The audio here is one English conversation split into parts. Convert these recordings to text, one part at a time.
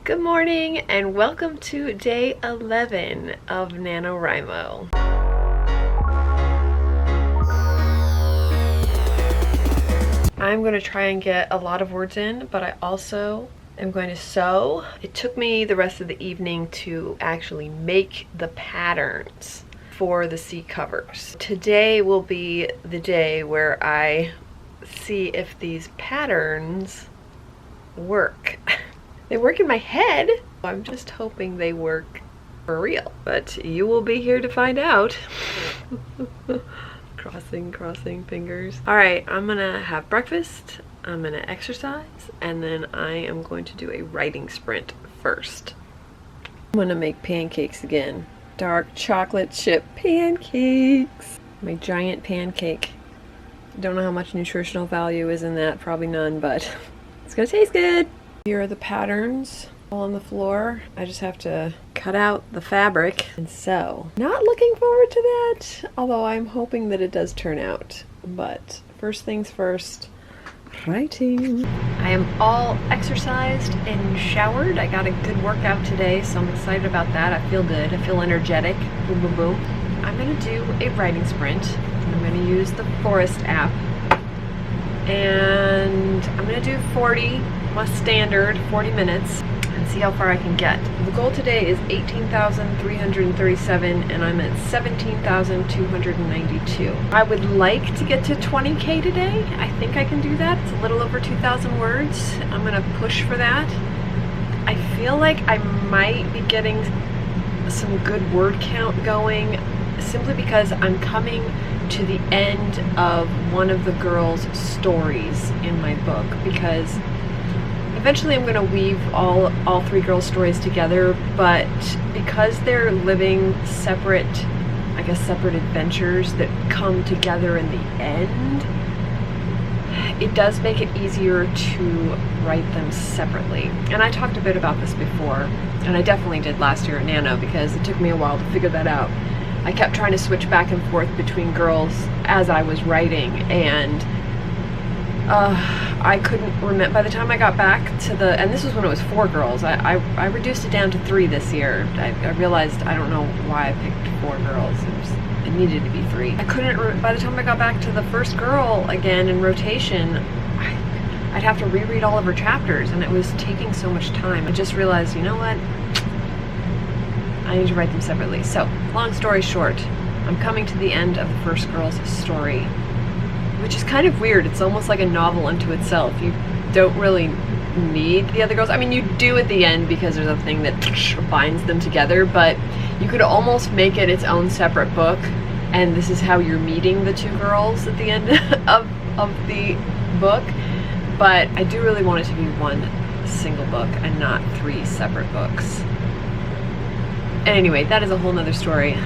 Good morning and welcome to day 11 of NaNoWriMo. I'm going to try and get a lot of words in, but I also am going to sew. It took me the rest of the evening to actually make the patterns for the seat covers. Today will be the day where I see if these patterns work. They work in my head. I'm just hoping they work for real, but you will be here to find out. Crossing fingers. All right, I'm gonna have breakfast, I'm gonna exercise, and then I am going to do a writing sprint first. I'm gonna make pancakes again. Dark chocolate chip pancakes. My giant pancake. Don't know how much nutritional value is in that, probably none, but it's gonna taste good. Here are the patterns all on the floor. I just have to cut out the fabric and sew. Not looking forward to that, although I'm hoping that it does turn out. But first things first, writing. I am all exercised and showered. I got a good workout today, so I'm excited about that. I feel good, I feel energetic. Boom, boom, boom. I'm gonna do a writing sprint. I'm gonna use the Forest app. And I'm gonna do 40, my standard 40 minutes, and see how far I can get. The goal today is 18,337 and I'm at 17,292. I would like to get to 20K today. I think I can do that. It's a little over 2,000 words. I'm gonna push for that. I feel like I might be getting some good word count going simply because I'm coming to the end of one of the girls' stories in my book, because eventually I'm going to weave all three girls' stories together, but because they're living separate, I guess separate adventures that come together in the end, it does make it easier to write them separately. And I talked a bit about this before, and I definitely did last year at Nano because it took me a while to figure that out. I kept trying to switch back and forth between girls as I was writing, and I couldn't remember. By the time I got back to the, and this was when it was 4 girls, I reduced it down to 3 this year. I realized, I don't know why I picked 4 girls. It needed to be 3. I couldn't, by the time I got back to the first girl again in rotation, I'd have to reread all of her chapters, and it was taking so much time. I just realized, you know what? I need to write them separately. So, long story short, I'm coming to the end of the first girl's story, which is kind of weird. It's almost like a novel unto itself. You don't really need the other girls. I mean, you do at the end because there's a thing that binds them together, but you could almost make it its own separate book, and this is how you're meeting the 2 girls at the end of the book. But I do really want it to be one single book and not 3 separate books. And anyway, that is a whole nother story.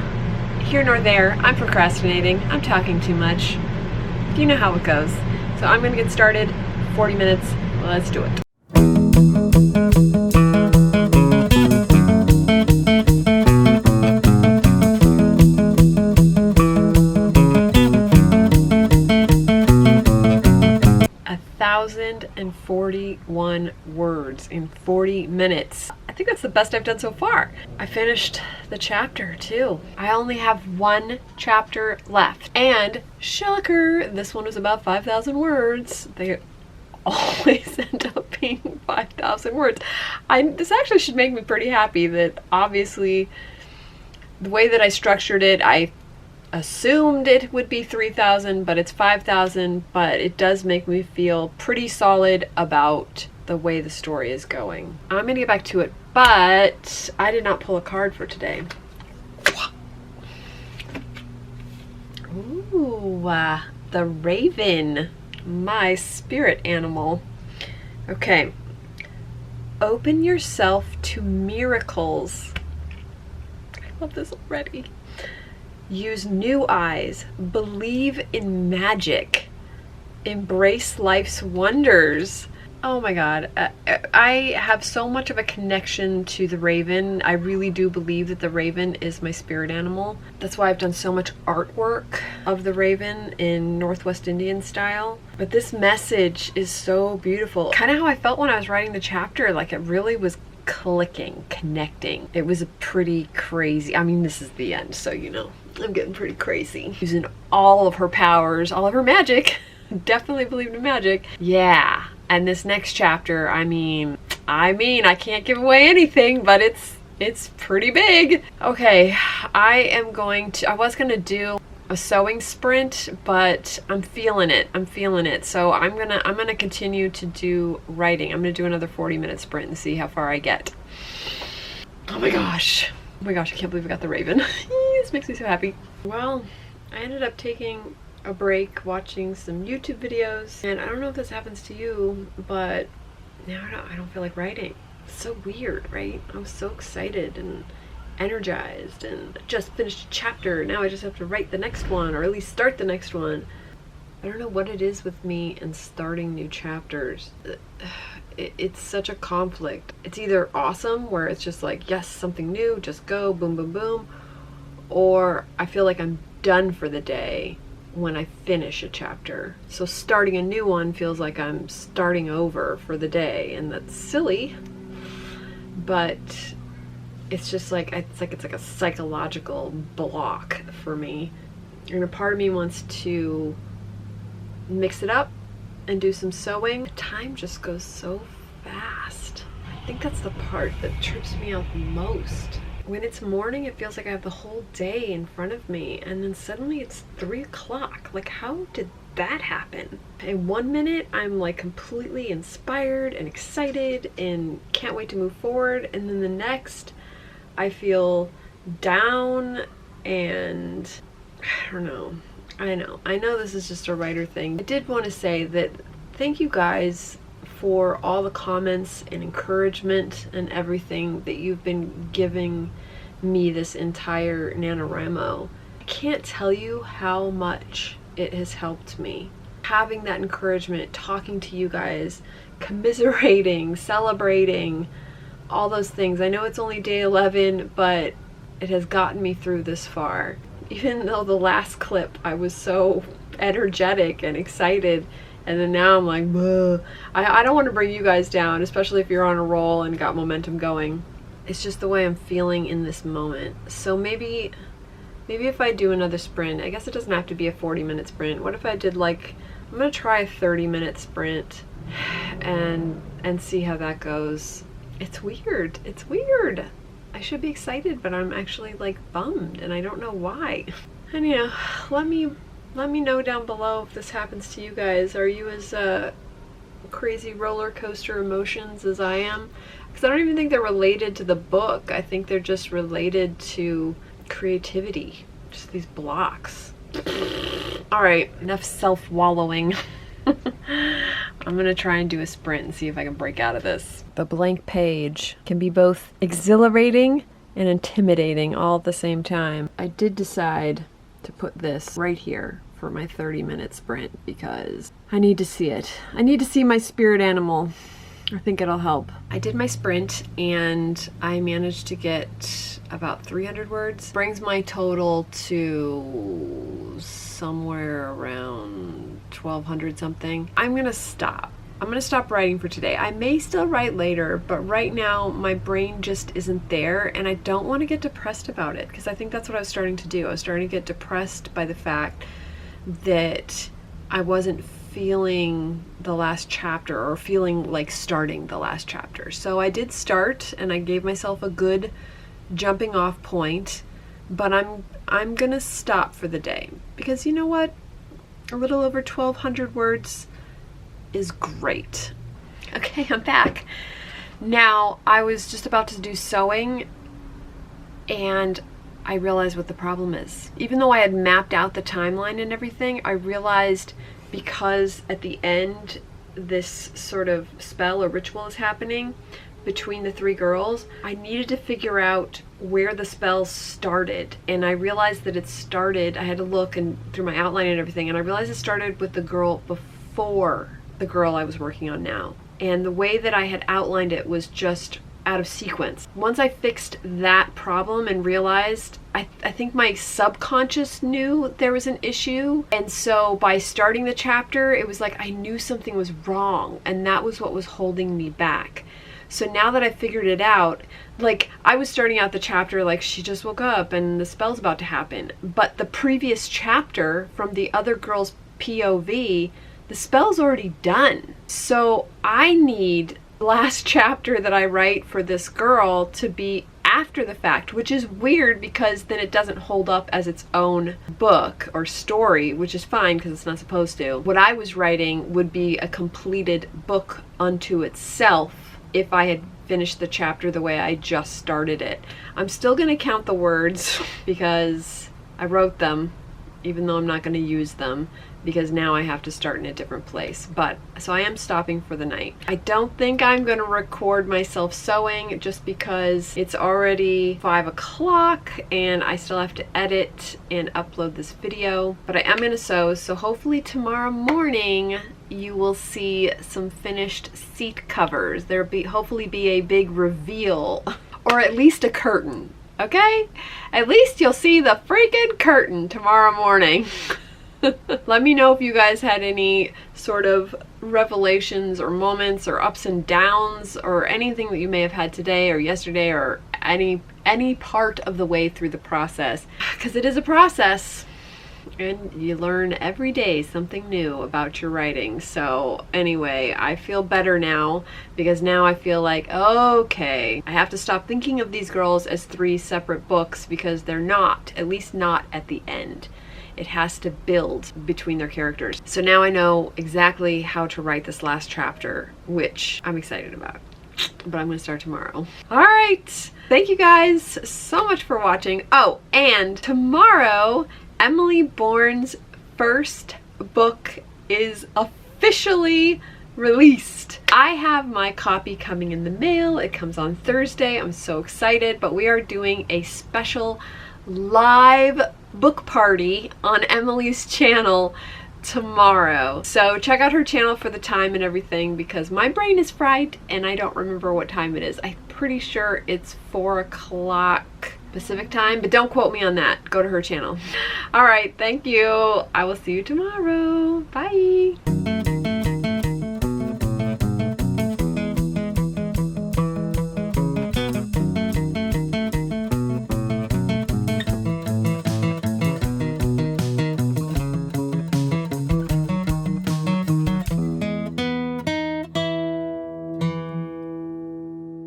Here nor there, I'm procrastinating, I'm talking too much. You know how it goes. So I'm gonna get started, 40 minutes, let's do it. A 1,041 words in 40 minutes. I think that's the best I've done so far. I finished the chapter too. I only have 1 chapter left. And shocker, this one was about 5,000 words. They always end up being 5,000 words. This actually should make me pretty happy that obviously the way that I structured it, I assumed it would be 3,000, but it's 5,000, but it does make me feel pretty solid about the way the story is going. I'm gonna get back to it, but I did not pull a card for today. Ooh, the raven, my spirit animal. Okay, open yourself to miracles. I love this already. Use new eyes, believe in magic, embrace life's wonders. Oh my god, I have so much of a connection to the raven. I really do believe that the raven is my spirit animal. That's why I've done so much artwork of the raven in Northwest Indian style. But this message is so beautiful. Kind of how I felt when I was writing the chapter, like it really was clicking, connecting. It was a pretty crazy, I mean, this is the end, so you know, I'm getting pretty crazy. Using all of her powers, all of her magic. Definitely believed in magic. Yeah. And this next chapter, I mean, I can't give away anything, but it's pretty big. Okay, I was gonna do a sewing sprint, but I'm feeling it. So I'm gonna continue to do writing. I'm gonna do another 40-minute sprint and see how far I get. Oh my gosh, I can't believe I got the raven. This makes me so happy. Well, I ended up taking a break, watching some YouTube videos, and I don't know if this happens to you, but now I don't feel like writing. It's so weird, right? I was so excited and energized and just finished a chapter. Now I just have to write the next one, or at least start the next one. I don't know what it is with me and starting new chapters. It's such a conflict. It's either awesome, where it's just like, yes, something new, just go, boom, boom, boom, or I feel like I'm done for the day when I finish a chapter. So starting a new one feels like I'm starting over for the day, and that's silly, but it's just like, it's like a psychological block for me. And a part of me wants to mix it up and do some sewing. Time just goes so fast. I think that's the part that trips me out the most. When it's morning, it feels like I have the whole day in front of me, and then suddenly it's 3 o'clock. Like, how did that happen? In 1 minute, I'm like completely inspired and excited and can't wait to move forward, and then the next, I feel down and I don't know. I know this is just a writer thing. I did want to say that thank you guys for all the comments and encouragement and everything that you've been giving me this entire NaNoWriMo. I can't tell you how much it has helped me. Having that encouragement, talking to you guys, commiserating, celebrating, all those things. I know it's only day 11, but it has gotten me through this far. Even though the last clip I was so energetic and excited, and then now I'm like, bleh. I don't want to bring you guys down, especially if you're on a roll and got momentum going. It's just the way I'm feeling in this moment. So maybe if I do another sprint, I guess it doesn't have to be a 40-minute sprint. What if I did, like, I'm gonna try a 30-minute sprint and see how that goes. It's weird. It's weird. I should be excited, but I'm actually like bummed, and I don't know why. And you know, let me know down below if this happens to you guys. Are you as crazy roller coaster emotions as I am? Because I don't even think they're related to the book. I think they're just related to creativity. Just these blocks. All right, enough self-wallowing. I'm gonna try and do a sprint and see if I can break out of this. The blank page can be both exhilarating and intimidating all at the same time. I did decide to put this right here for my 30-minute sprint because I need to see it. I need to see my spirit animal. I think it'll help. I did my sprint and I managed to get about 300 words. Brings my total to somewhere around 1,200 something. I'm gonna stop. I'm gonna stop writing for today. I may still write later, but right now my brain just isn't there, and I don't want to get depressed about it, because I think that's what I was starting to do. I was starting to get depressed by the fact that I wasn't feeling the last chapter, or feeling like starting the last chapter. So I did start, and I gave myself a good jumping off point, but I'm gonna stop for the day, because you know what? A little over 1,200 words is great. Okay, I'm back. Now, I was just about to do sewing, and I realized what the problem is. Even though I had mapped out the timeline and everything, I realized because at the end this sort of spell or ritual is happening between the 3 girls, I needed to figure out where the spell started. And I realized that it started, I had to look and through my outline and everything, and I realized it started with the girl before the girl I was working on now. And the way that I had outlined it was just out of sequence. Once I fixed that problem and realized, I think my subconscious knew there was an issue. And so by starting the chapter, it was like I knew something was wrong, and that was what was holding me back. So now that I figured it out, like, I was starting out the chapter like she just woke up and the spell's about to happen. But the previous chapter from the other girl's POV, the spell's already done. So I need the last chapter that I write for this girl to be after the fact, which is weird because then it doesn't hold up as its own book or story, which is fine because it's not supposed to. What I was writing would be a completed book unto itself if I had finished the chapter the way I just started it. I'm still going to count the words because I wrote them, even though I'm not going to use them, because now I have to start in a different place. But so I am stopping for the night. I don't think I'm going to record myself sewing just because it's already 5 o'clock and I still have to edit and upload this video. But I am going to sew, so hopefully tomorrow morning you will see some finished seat covers. There'll hopefully be a big reveal, or at least a curtain. Okay? At least you'll see the freaking curtain tomorrow morning. Let me know if you guys had any sort of revelations or moments or ups and downs or anything that you may have had today or yesterday or any part of the way through the process, because it is a process and you learn every day something new about your writing. So anyway, I feel better now because now I feel like, okay, I have to stop thinking of these girls as 3 separate books because they're not, at least not at the end. It has to build between their characters. So now I know exactly how to write this last chapter, which I'm excited about. But I'm gonna start tomorrow. All right, thank you guys so much for watching. Oh, and tomorrow, Emily Bourne's first book is officially released. I have my copy coming in the mail. It comes on Thursday. I'm so excited, but we are doing a special live book party on Emily's channel tomorrow. So check out her channel for the time and everything because my brain is fried and I don't remember what time it is. I'm pretty sure it's 4 o'clock Pacific time, but don't quote me on that. Go to her channel. All right, thank you. I will see you tomorrow. Bye.